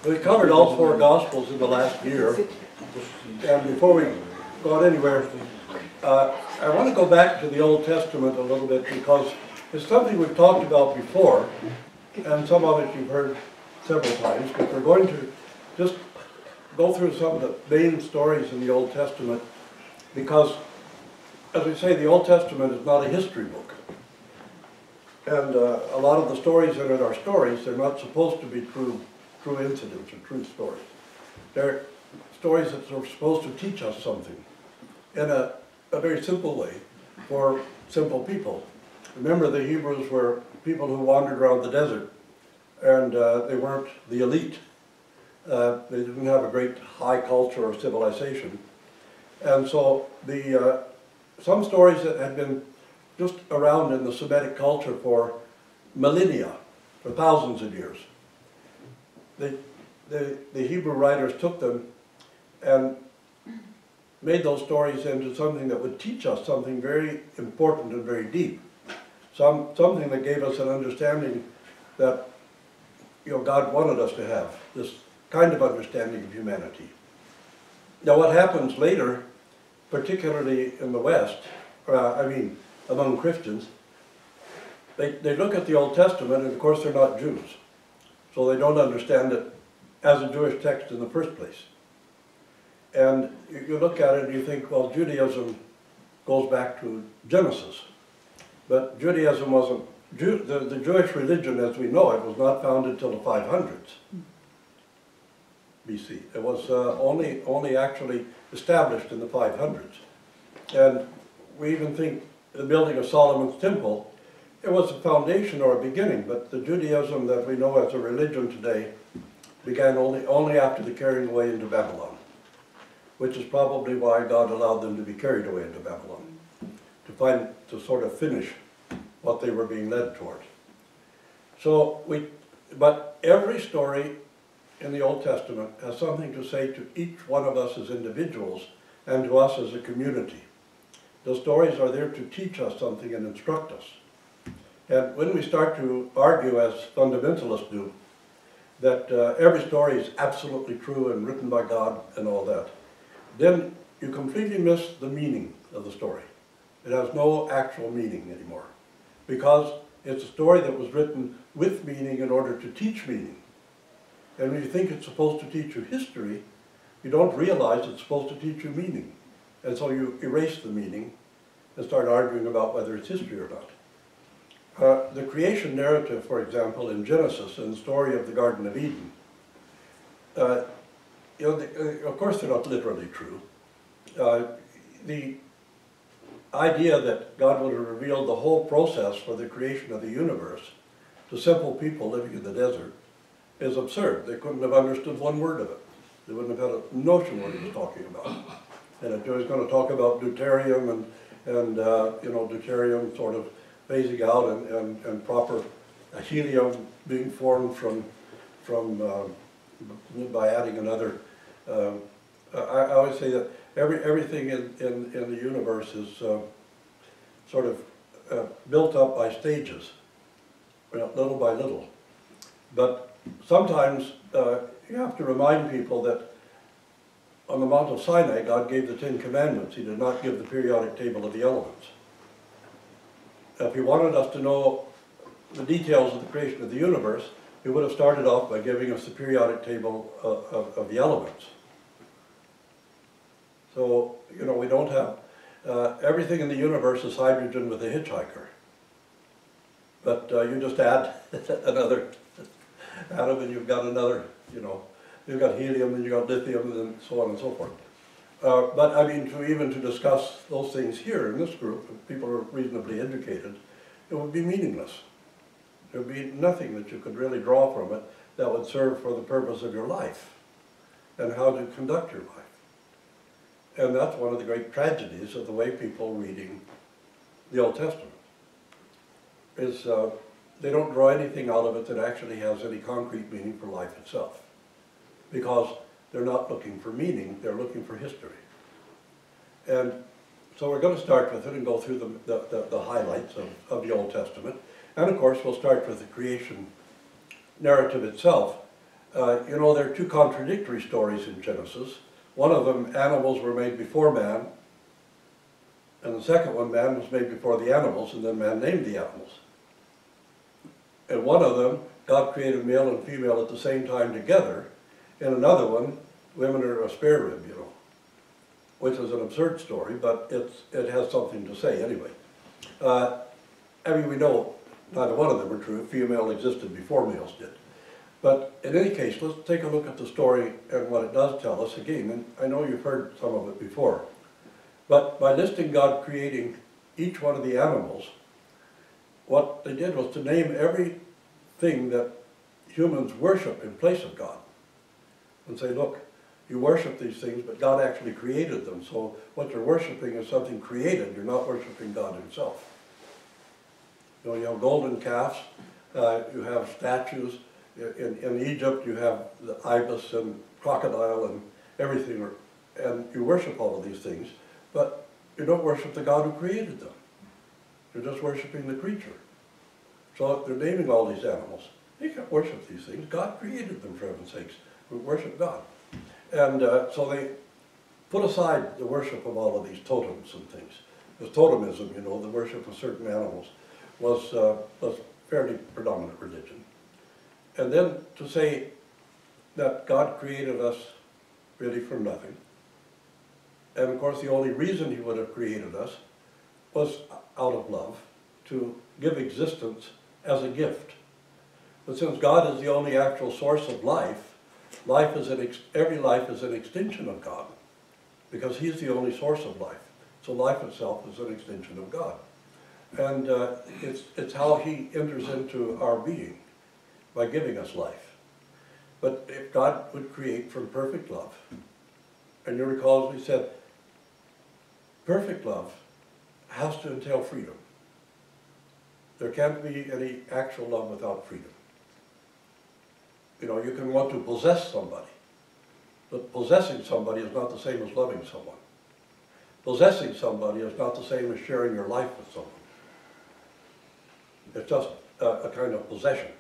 We covered all four Gospels in the last year, and before we go anywhere, I want to go back to the Old Testament a little bit because it's something we've talked about before, and some of it you've heard several times, but we're going to just go through some of the main stories in the Old Testament because, as we say, the Old Testament is not a history book. And a lot of the stories in it are stories. They're not supposed to be true incidents or true stories. They're stories that are supposed to teach us something in a very simple way for simple people. Remember, the Hebrews were people who wandered around the desert, and they weren't the elite. They didn't have a great high culture or civilization. And so some stories that had been just around in the Semitic culture for millennia, for thousands of years, the Hebrew writers took them and made those stories into something that would teach us something very important and very deep. Something that gave us an understanding that, God wanted us to have, this kind of understanding of humanity. Now what happens later, particularly in the West, among Christians, they look at the Old Testament, and of course they're not Jews, so they don't understand it as a Jewish text in the first place. And you look at it and you think, well, Judaism goes back to Genesis. But Judaism wasn't, the Jewish religion as we know it was not founded till the 500s BC. It was only actually established in the 500s. And we even think the building of Solomon's temple, it was a foundation or a beginning, but the Judaism that we know as a religion today began only after the carrying away into Babylon, which is probably why God allowed them to be carried away into Babylon, to sort of finish what they were being led towards. But every story in the Old Testament has something to say to each one of us as individuals and to us as a community. The stories are there to teach us something and instruct us. And when we start to argue, as fundamentalists do, that every story is absolutely true and written by God and all that, then you completely miss the meaning of the story. It has no actual meaning anymore, because it's a story that was written with meaning in order to teach meaning. And when you think it's supposed to teach you history, you don't realize it's supposed to teach you meaning. And so you erase the meaning and start arguing about whether it's history or not. The creation narrative, for example, in Genesis, in the story of the Garden of Eden, of course they're not literally true. The idea that God would have revealed the whole process for the creation of the universe to simple people living in the desert is absurd. They couldn't have understood one word of it. They wouldn't have had a notion what he was talking about. And if he was going to talk about deuterium and deuterium sort of phasing out and proper helium being formed by adding another. I always say that everything in the universe is sort of built up by stages, little by little. But sometimes you have to remind people that on the Mount of Sinai, God gave the 10 Commandments. He did not give the periodic table of the elements. If he wanted us to know the details of the creation of the universe, he would have started off by giving us the periodic table of the elements. So, we don't have, everything in the universe is hydrogen with a hitchhiker. But you just add another atom and you've got another, you've got helium and you've got lithium and so on and so forth. But I mean, to discuss those things here in this group, if people are reasonably educated, it would be meaningless. There would be nothing that you could really draw from it that would serve for the purpose of your life and how to conduct your life. And that's one of the great tragedies of the way people reading the Old Testament, is they don't draw anything out of it that actually has any concrete meaning for life itself. Because they're not looking for meaning, they're looking for history. And so we're going to start with it and go through the highlights of the Old Testament. And of course we'll start with the creation narrative itself. You know, there are two contradictory stories in Genesis. One of them, animals were made before man, and the second one, man was made before the animals, and then man named the animals. In one of them, God created male and female at the same time together. In another one, women are a spare rib, you know, which is an absurd story, but it has something to say anyway. I mean, we know neither one of them are true. Female existed before males did. But in any case, let's take a look at the story and what it does tell us again. And I know you've heard some of it before. But by listing God creating each one of the animals, what they did was to name everything that humans worship in place of God. And say, look, you worship these things, but God actually created them. So what you're worshiping is something created. You're not worshiping God himself. You know, you have golden calves, you have statues. In Egypt, you have the ibis and crocodile and everything, and you worship all of these things, but you don't worship the God who created them. You're just worshiping the creature. So they're naming all these animals. You can't worship these things. God created them, for heaven's sakes. We worship God. And so they put aside the worship of all of these totems and things. Because totemism, you know, the worship of certain animals, was fairly predominant religion. And then to say that God created us really from nothing. And of course the only reason he would have created us was out of love, to give existence as a gift. But since God is the only actual source of life, every life is an extension of God, because he's the only source of life. So life itself is an extension of God. And it's how he enters into our being, by giving us life. But if God would create from perfect love, and you recall as we said, perfect love has to entail freedom. There can't be any actual love without freedom. You know, you can want to possess somebody, but possessing somebody is not the same as loving someone. Possessing somebody is not the same as sharing your life with someone. It's just a kind of possession.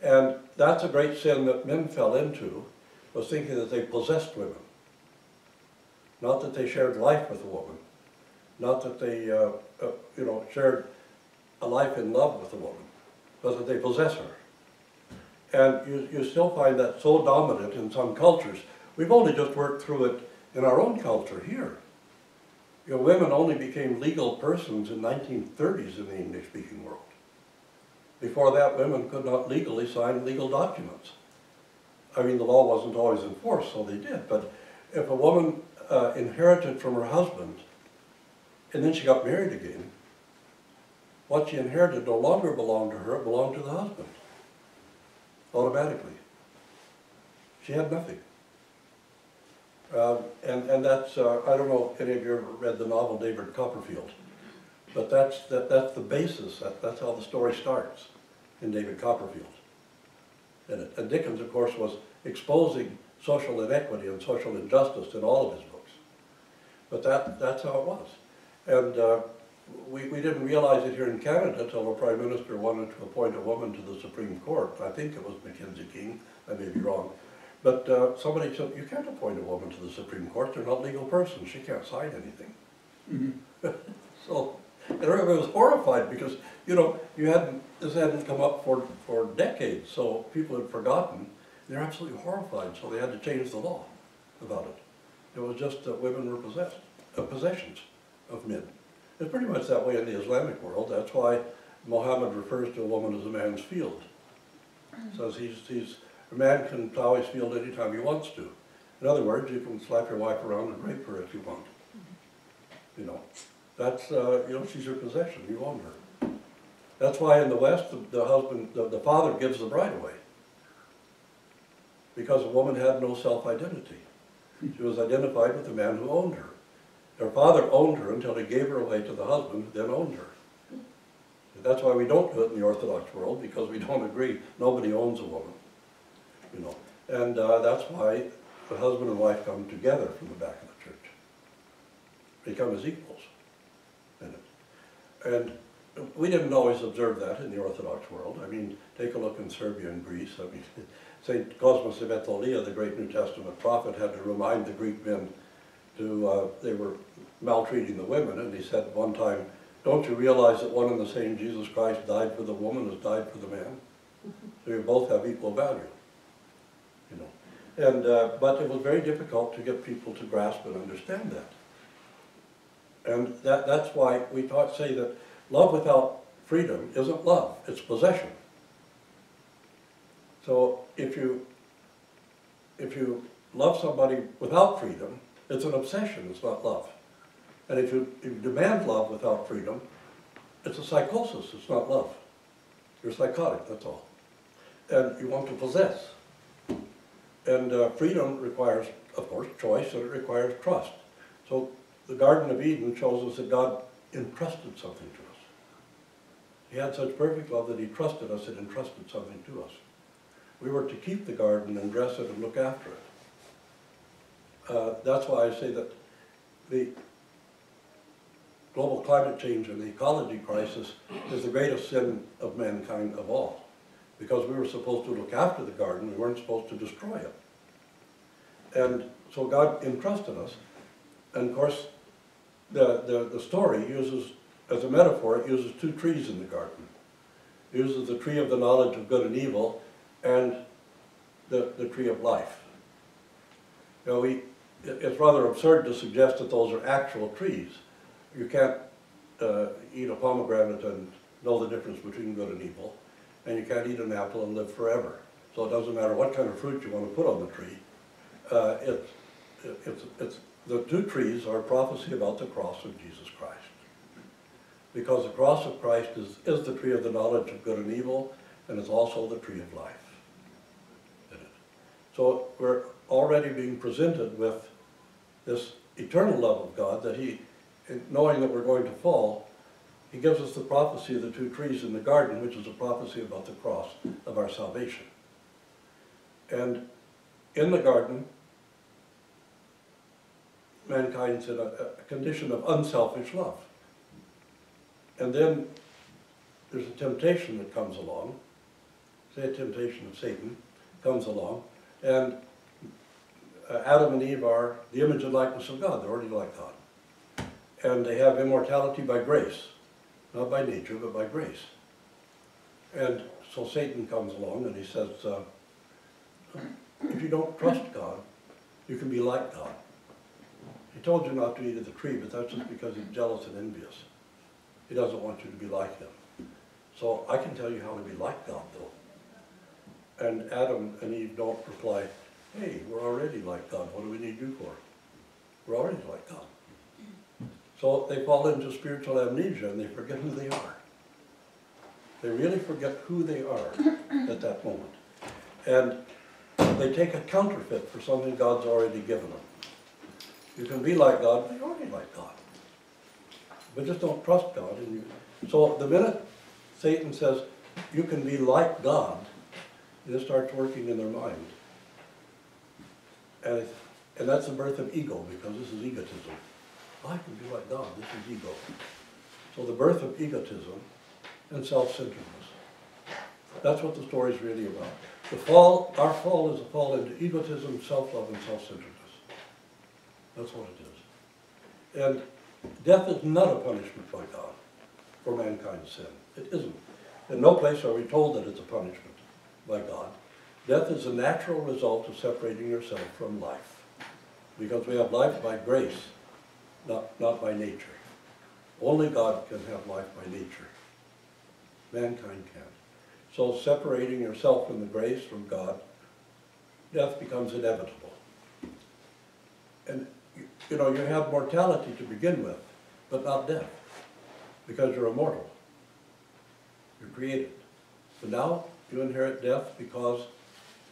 And that's a great sin that men fell into, was thinking that they possessed women. Not that they shared life with a woman. Not that they, you know, shared a life in love with a woman, but that they possess her. And you still find that so dominant in some cultures. We've only just worked through it in our own culture here. You know, women only became legal persons in the 1930s in the English-speaking world. Before that, women could not legally sign legal documents. I mean, the law wasn't always enforced, so they did. But if a woman inherited from her husband, and then she got married again, what she inherited no longer belonged to her, it belonged to the husband. Automatically. She had nothing. And that's, I don't know if any of you ever read the novel David Copperfield, but that's the basis, that's how the story starts in David Copperfield. And Dickens, of course, was exposing social inequity and social injustice in all of his books. But that's how it was. And we didn't realize it here in Canada until the Prime Minister wanted to appoint a woman to the Supreme Court. I think it was Mackenzie King, I may be wrong. But somebody said, you can't appoint a woman to the Supreme Court, they're not legal persons, she can't sign anything. Mm-hmm. So, and everybody was horrified because, you know, this hadn't come up for decades, so people had forgotten. They're absolutely horrified, so they had to change the law about it. It was just that women were possessions of men. It's pretty much that way in the Islamic world. That's why Muhammad refers to a woman as a man's field. Says a man can plow his field anytime he wants to. In other words, you can slap your wife around and rape her if you want. You know, that's, you know, she's your possession, you own her. That's why in the West, the father gives the bride away. Because a woman had no self-identity. She was identified with the man who owned her. Her father owned her until he gave her away to the husband who then owned her. That's why we don't do it in the Orthodox world, because we don't agree. Nobody owns a woman, you know. And that's why the husband and wife come together from the back of the church. They come as equals in it. And we didn't always observe that in the Orthodox world. I mean, take a look in Serbia and Greece. I mean, St. Cosmas of Etolia, the great New Testament prophet, had to remind the Greek men they were maltreating the women, and he said one time, don't you realize that one and the same Jesus Christ died for the woman as died for the man? So you both have equal value, you know. And, but it was very difficult to get people to grasp and understand that. And that's why we say that love without freedom isn't love, it's possession. So if you love somebody without freedom, it's an obsession, it's not love. And if you demand love without freedom, it's a psychosis, it's not love. You're psychotic, that's all. And you want to possess. And freedom requires, of course, choice, and it requires trust. So the Garden of Eden shows us that God entrusted something to us. He had such perfect love that he trusted us and entrusted something to us. We were to keep the garden and dress it and look after it. That's why I say that the global climate change and the ecology crisis is the greatest sin of mankind of all. Because we were supposed to look after the garden, we weren't supposed to destroy it. And so God entrusted us. And of course, the story uses, as a metaphor, it uses two trees in the garden. It uses the tree of the knowledge of good and evil and the tree of life. You know, it's rather absurd to suggest that those are actual trees. You can't eat a pomegranate and know the difference between good and evil, and you can't eat an apple and live forever. So it doesn't matter what kind of fruit you want to put on the tree. The two trees are a prophecy about the cross of Jesus Christ. Because the cross of Christ is the tree of the knowledge of good and evil, and it's also the tree of life in it. So we're already being presented with this eternal love of God that he, knowing that we're going to fall, he gives us the prophecy of the two trees in the garden, which is a prophecy about the cross of our salvation. And in the garden, mankind's in a condition of unselfish love. And then there's a temptation that comes along, say a temptation of Satan comes along, and Adam and Eve are the image and likeness of God, they're already like God. And they have immortality by grace, not by nature, but by grace. And so Satan comes along and he says, if you don't trust God, you can be like God. He told you not to eat of the tree, but that's just because he's jealous and envious. He doesn't want you to be like him. So I can tell you how to be like God, though. And Adam and Eve don't reply, hey, we're already like God, what do we need you for? We're already like God. So they fall into spiritual amnesia and they forget who they are. They really forget who they are at that moment. And they take a counterfeit for something God's already given them. You can be like God, but you're already like God. But just don't trust God. So the minute Satan says, you can be like God, it starts working in their mind. And that's the birth of ego, because this is egotism. I can be like God, this is ego. So the birth of egotism and self-centeredness. That's what the story is really about. The fall, our fall is a fall into egotism, self-love, and self-centeredness. That's what it is. And death is not a punishment by God for mankind's sin. It isn't. In no place are we told that it's a punishment by God. Death is a natural result of separating yourself from life. Because we have life by grace, not by nature. Only God can have life by nature. Mankind can't. So separating yourself from the grace from God, death becomes inevitable. And you know, you have mortality to begin with, but not death, because you're immortal. You're created. But now you inherit death because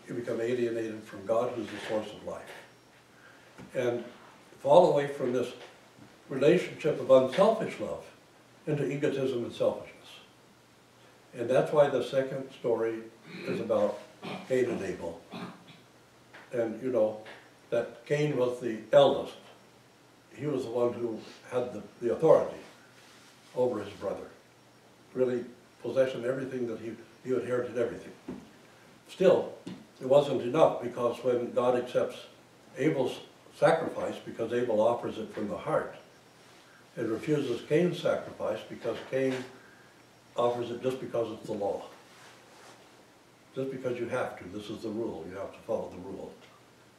you become alienated from God, who's the source of life. And fall away from this relationship of unselfish love into egotism and selfishness. And that's why the second story is about Cain and Abel. And you know, that Cain was the eldest. He was the one who had the authority over his brother. really possession, everything that he inherited everything. Still, it wasn't enough, because when God accepts Abel's sacrifice, because Abel offers it from the heart, and refuses Cain's sacrifice because Cain offers it just because it's the law. Just because you have to. This is the rule. You have to follow the rule.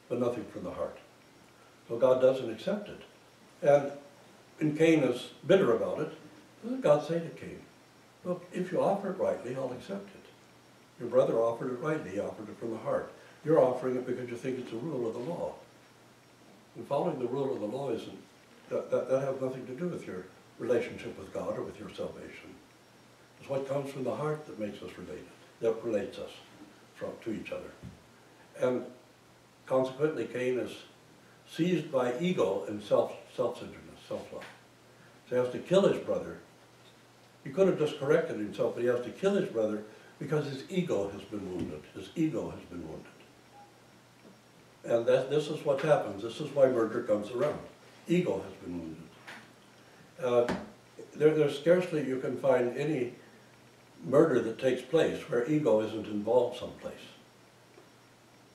But nothing from the heart. So God doesn't accept it. And Cain is bitter about it. What did God say to Cain? Look, if you offer it rightly, I'll accept it. Your brother offered it rightly. He offered it from the heart. You're offering it because you think it's a rule of the law. And following the rule of the law isn't, that has nothing to do with your relationship with God or with your salvation. It's what comes from the heart that makes us related, that relates us to each other. And consequently, Cain is seized by ego and self-centeredness, self-love. So he has to kill his brother. He could have just corrected himself, but he has to kill his brother because his ego has been wounded. His ego has been wounded. And this is what happens. This is why murder comes around. Ego has been wounded. There's scarcely you can find any murder that takes place where ego isn't involved someplace.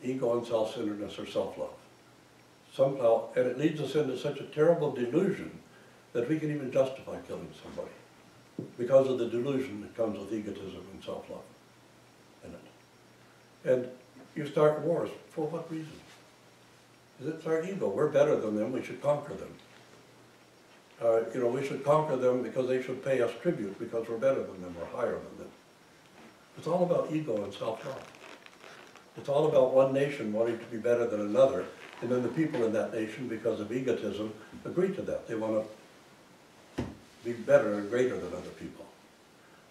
Ego and self-centeredness or self-love. Somehow, and it leads us into such a terrible delusion that we can even justify killing somebody because of the delusion that comes with egotism and self-love in it. And you start wars. For what reason? Because it's our ego. We're better than them. We should conquer them. We should conquer them because they should pay us tribute because we're better than them, we're higher than them. It's all about ego and self-love. It's all about one nation wanting to be better than another, and then the people in that nation, because of egotism, agree to that. They want to be better and greater than other people.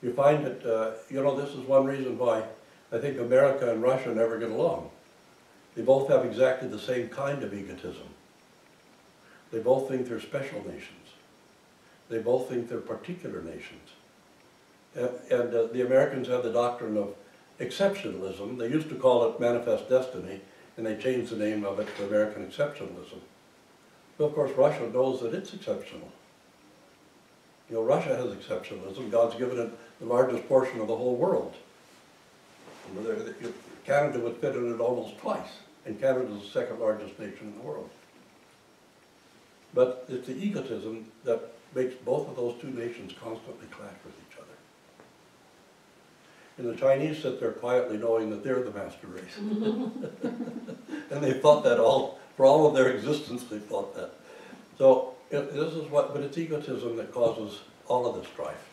You find that, this is one reason why I think America and Russia never get along. They both have exactly the same kind of egotism. They both think they're special nations. They both think they're particular nations. And the Americans have the doctrine of exceptionalism. They used to call it manifest destiny, and they changed the name of it to American exceptionalism. But of course, Russia knows that it's exceptional. Russia has exceptionalism. God's given it the largest portion of the whole world. Canada would fit in it almost twice, and Canada is the second largest nation in the world. But it's the egotism that makes both of those two nations constantly clash with each other. And the Chinese sit there quietly knowing that they're the master race. And they thought that for all of their existence, they thought that. So but it's egotism that causes all of this strife.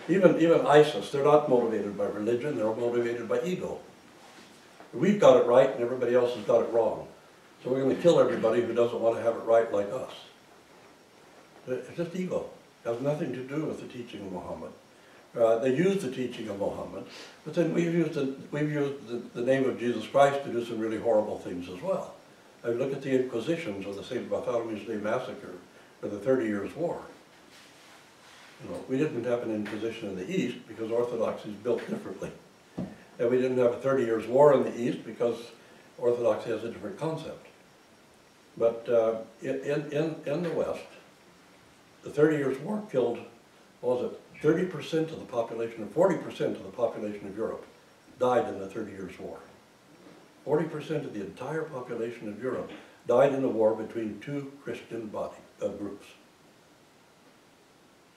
Even ISIS, they're not motivated by religion, they're motivated by ego. We've got it right and everybody else has got it wrong. So we're going to kill everybody who doesn't want to have it right like us. It's just ego. It has nothing to do with the teaching of Muhammad. They use the teaching of Muhammad, but then we've used the name of Jesus Christ to do some really horrible things as well. I mean, look at the Inquisitions or the St. Bartholomew's Day Massacre or the 30 Years' War. We didn't have an Inquisition in the East because Orthodoxy is built differently. And we didn't have a 30 Years' War in the East because Orthodoxy has a different concept. But in the West, the 30 Years' War killed, what was it, 30% of the population, or 40% of the population of Europe died in the 30 Years' War. 40% of the entire population of Europe died in a war between two Christian groups.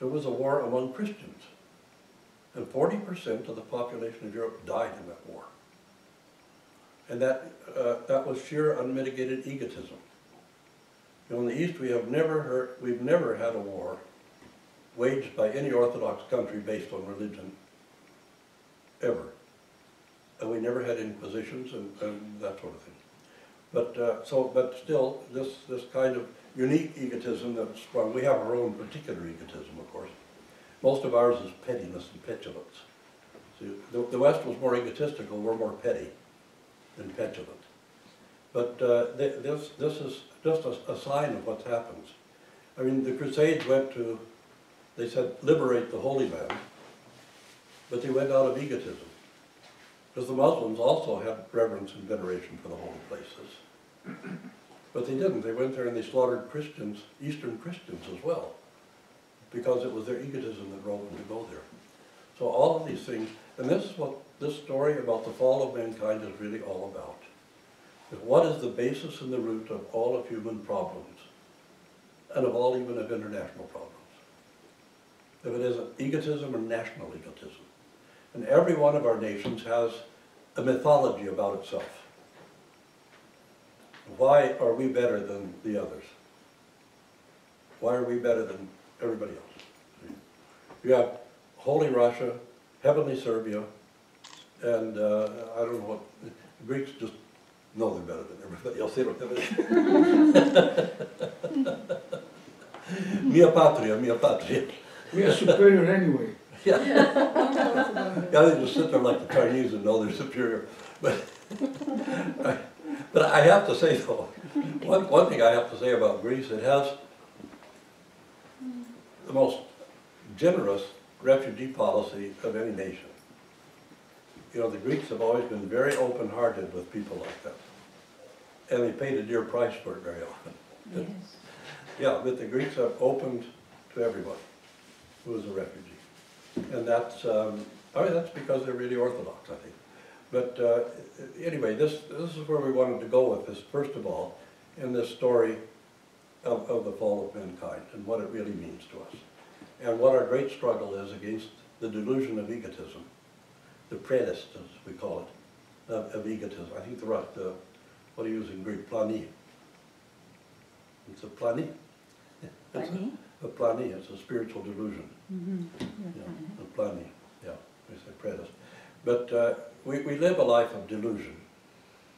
It was a war among Christians. And 40% of the population of Europe died in that war. And that was sheer unmitigated egotism. In the East, we've never had a war waged by any Orthodox country based on religion, ever. And we never had inquisitions and that sort of thing. But still, this kind of unique egotism that's sprung. We have our own particular egotism, of course. Most of ours is pettiness and petulance. See, the West was more egotistical, we're more petty and petulant. But this is just a sign of what happens. I mean, the Crusades they said, liberate the Holy Land, but they went out of egotism. Because the Muslims also had reverence and veneration for the holy places. But they didn't. They went there and they slaughtered Christians, Eastern Christians as well, because it was their egotism that drove them to go there. So all of these things, and this is what this story about the fall of mankind is really all about. What is the basis and the root of all of human problems, and of all even of international problems? If it is egotism or national egotism. And every one of our nations has a mythology about itself. Why are we better than the others? Why are we better than everybody else? You have Holy Russia, Heavenly Serbia, and I don't know what, the Greeks just know they're better than everybody else. They don't have it. Mia patria, mia patria. We are superior anyway. Yeah. Yeah, they just sit there like the Chinese and know they're superior. But I have to say though, one thing I have to say about Greece, it has the most generous refugee policy of any nation. You know, the Greeks have always been very open-hearted with people like that. And they paid a dear price for it very often. Yes. Yeah, but the Greeks have opened to everybody who is a refugee. And that's, I mean, that's because they're really Orthodox, I think. But anyway, this is where we wanted to go with this, first of all, in this story of the fall of mankind and what it really means to us. And what our great struggle is against the delusion of egotism, the predest, as we call it, of egotism. I think what do you use in Greek? Plani. It's a plani. Plani? A plani, it's a spiritual delusion. Mm-hmm. Yeah, a plani, yeah, we say predest. But we live a life of delusion.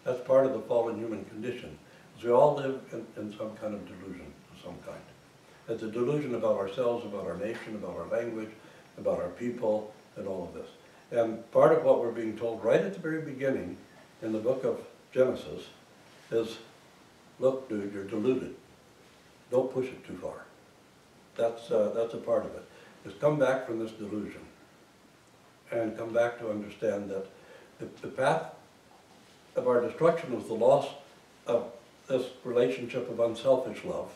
That's part of the fallen human condition. We all live in some kind of delusion of some kind. It's a delusion about ourselves, about our nation, about our language, about our people, and all of this. And part of what we're being told right at the very beginning in the book of Genesis is, look, dude, you're deluded. Don't push it too far. That's a part of it. Just come back from this delusion and come back to understand that the path of our destruction was the loss of this relationship of unselfish love.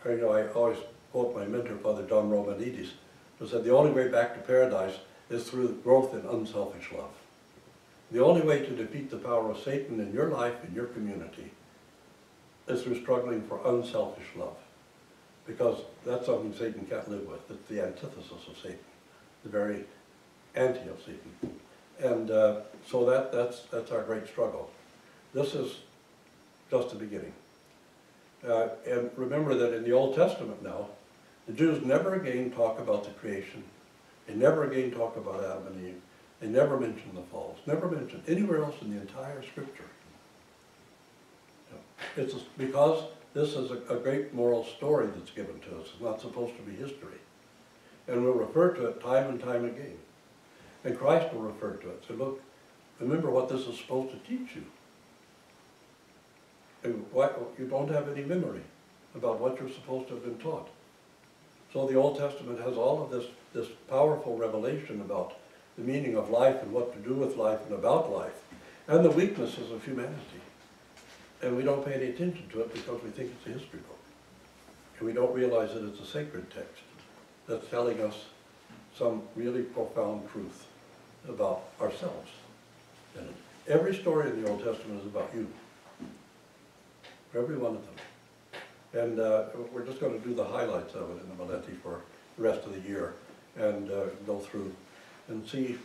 Or, you know, I always quote my mentor, Father John Romanides, who said the only way back to paradise is through growth in unselfish love. The only way to defeat the power of Satan in your life, in your community, is through struggling for unselfish love. Because that's something Satan can't live with. It's the antithesis of Satan, the very anti of Satan. And so that's our great struggle. This is just the beginning. And remember that in the Old Testament now, the Jews never again talk about the creation. They never again talk about Adam and Eve. They never mention the fall. It's never mentioned anywhere else in the entire Scripture. It's because this is a great moral story that's given to us. It's not supposed to be history. And we'll refer to it time and time again. And Christ will refer to it. So look, remember what this is supposed to teach you. And why, you don't have any memory about what you're supposed to have been taught. So the Old Testament has all of this powerful revelation about the meaning of life and what to do with life and about life, and the weaknesses of humanity. And we don't pay any attention to it because we think it's a history book. And we don't realize that it's a sacred text that's telling us some really profound truth about ourselves. And every story in the Old Testament is about you. Every one of them. And we're just going to do the highlights of it in the Meleti for the rest of the year and go through and see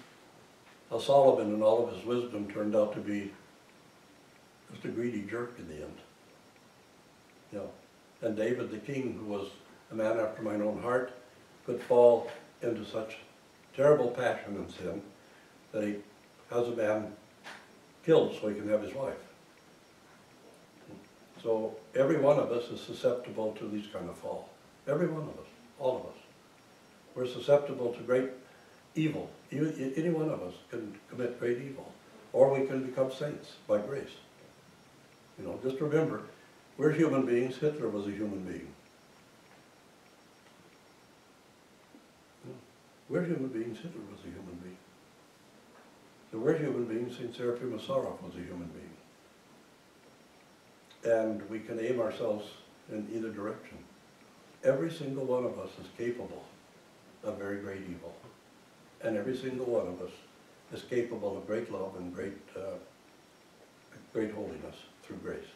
how Solomon and all of his wisdom turned out to be just a greedy jerk in the end. You know, and David the king, who was a man after mine own heart, could fall into such terrible passion and sin that he has a man killed so he can have his wife. So every one of us is susceptible to these kind of fall. Every one of us, all of us. We're susceptible to great evil. Any one of us can commit great evil. Or we can become saints by grace. You know, just remember, we're human beings. Hitler was a human being. We're human beings. Hitler was a human being. So we're human beings. St. Seraphim of Sarov was a human being. And we can aim ourselves in either direction. Every single one of us is capable of very great evil. And every single one of us is capable of great love and great holiness through grace.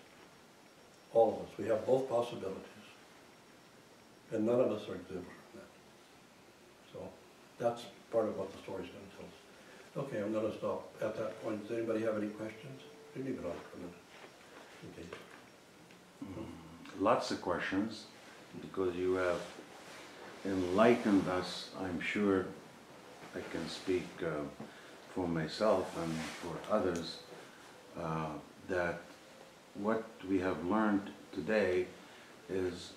All of us. We have both possibilities. And none of us are exempt from that. So that's part of what the story's going to tell us. Okay, I'm going to stop at that point. Does anybody have any questions? Leave it on for a minute. Okay. Lots of questions, because you have enlightened us. I'm sure I can speak for myself and for others, that what we have learned today is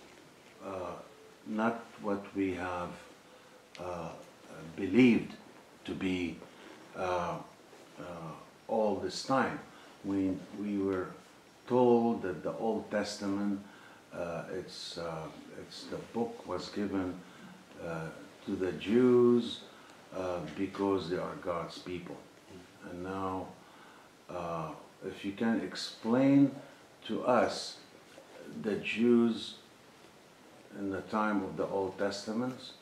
not what we have believed to be all this time. We were told that the Old Testament, the book was given to the Jews because they are God's people. And now, if you can explain to us the Jews in the time of the Old Testament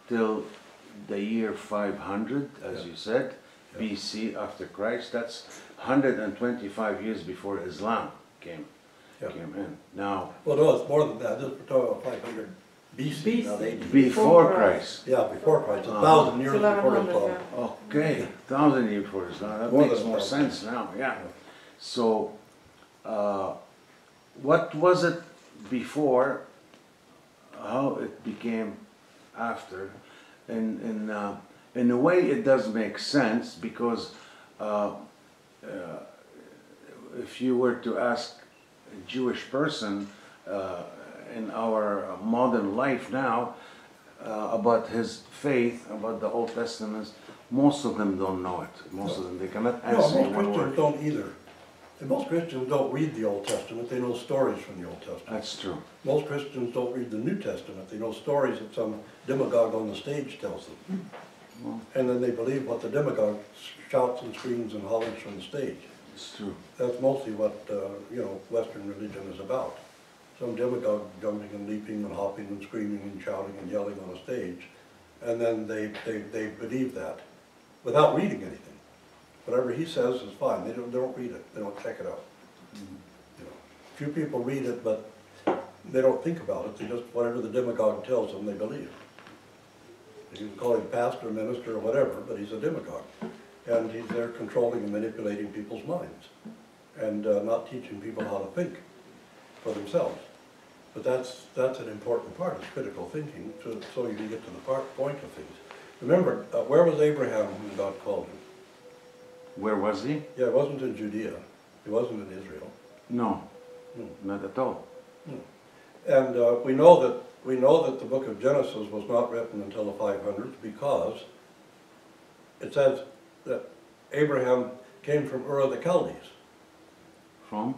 till the year 500, as you said, BC after Christ. That's 125 years before Islam came in. Now, well, no, it's more than that. Just we're talking about 500 BC, not 80. Before Christ. Yeah, before Christ. 1,000 years before Islam. Okay, 1,000 years before Islam. That makes more sense now. Yeah. So, what was it before? How it became after? In a way, it does make sense, because if you were to ask a Jewish person in our modern life now about his faith, about the Old Testament, most of them don't know it. Most of them, they cannot answer. No, most Christians don't either. And most Christians don't read the Old Testament, they know stories from the Old Testament. That's true. Most Christians don't read the New Testament, they know stories that some demagogue on the stage tells them. Well, And then they believe what the demagogue shouts and screams and hollers from the stage. it's true. That's mostly what, Western religion is about. Some demagogue jumping and leaping and hopping and screaming and shouting and yelling on a stage. And then they believe that without reading anything. Whatever he says is fine. They don't read it. They don't check it out. Few people read it, but they don't think about it. They just, whatever the demagogue tells them, they believe. You can call him pastor, minister, or whatever, but he's a demagogue. And he's there controlling and manipulating people's minds. And not teaching people how to think for themselves. But that's an important part, is critical thinking, so you can get to the point of things. Remember, where was Abraham when God called him? Where was he? Yeah, it wasn't in Judea. It wasn't in Israel. No, No. not at all. No. And we know that the book of Genesis was not written until the 500s, because it says that Abraham came from Ur of the Chaldees. From?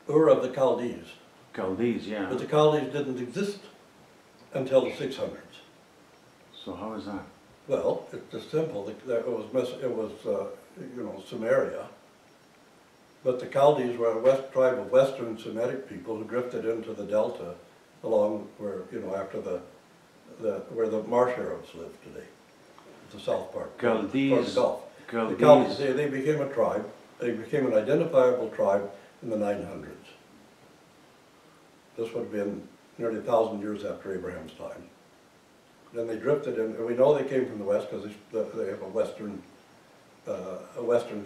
Ur of the Chaldees. Chaldees, yeah. But the Chaldees didn't exist until the 600s. So how is that? Well, it's just simple. It was Samaria. But the Chaldees were a tribe of Western Semitic people who drifted into the Delta along where, after where the Marsh Arabs live today, the south part. Chaldees. Toward the Gulf. Chaldees. The Chaldees, they became a tribe. They became an identifiable tribe in the 900s. This would have been nearly 1,000 years after Abraham's time. Then they drifted in, and we know they came from the west because they have a Western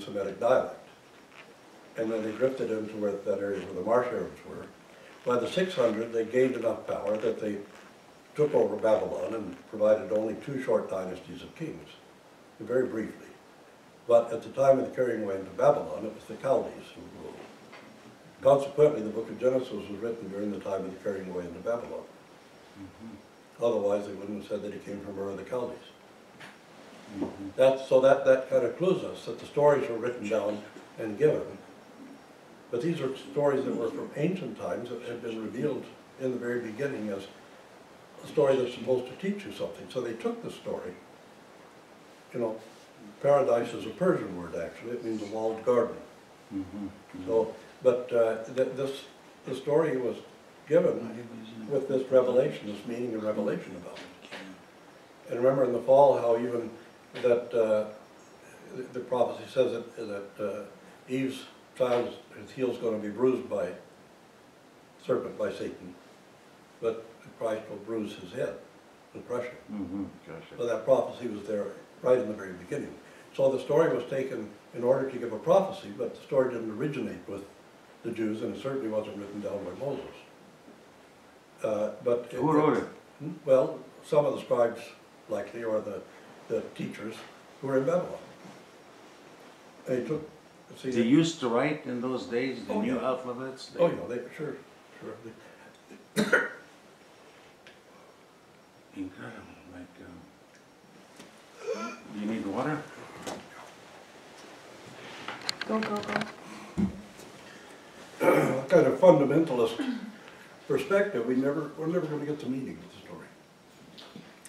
Semitic dialect. And then they drifted into that area where the Marsh Arabs were. By the 600, they gained enough power that they took over Babylon and provided only 2 short dynasties of kings, very briefly. But at the time of the carrying away into Babylon, it was the Chaldees who ruled. Consequently, the book of Genesis was written during the time of the carrying away into Babylon. Otherwise, they wouldn't have said that he came from Ur of the Chaldees. So that kind of clues us that the stories were written down and given. But these are stories that were from ancient times that had been revealed in the very beginning as a story that's supposed to teach you something. So they took the story. Paradise is a Persian word, actually. It means a walled garden. So, but the story was given with this revelation, this meaning and revelation about it. And remember in the fall how even that the prophecy says that Eve's child, his heel's going to be bruised by serpent, by Satan, but Christ will bruise his head and crush him. Mm-hmm. Gotcha. So that prophecy was there right in the very beginning. So the story was taken in order to give a prophecy, but the story didn't originate with the Jews, and it certainly wasn't written down by Moses. Who wrote it? Well, some of the scribes, likely, or the teachers who were in Babylon. They took, see, They used to write in those days, the Oh, new yeah. alphabets? oh, yeah, they, sure. Incredible, like, do you need water? Go, go, go. Kind of fundamentalist perspective, we're never going to get the meaning of the story.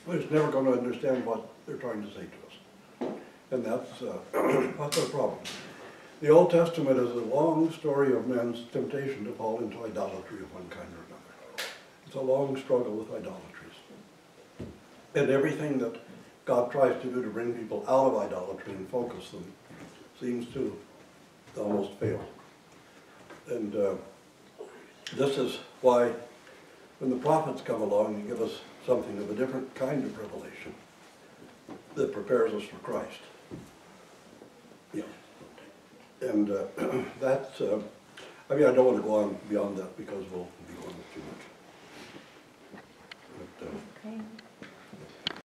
We're just never going to understand what they're trying to say to us. And that's our problem. The Old Testament is a long story of man's temptation to fall into idolatry of one kind or another. It's a long struggle with idolatries. And everything that God tries to do to bring people out of idolatry and focus them seems to almost fail. And this is why when the prophets come along and give us something of a different kind of revelation that prepares us for Christ. Yeah. And that's, I mean, I don't want to go on beyond that because we'll be going too much. But, Okay.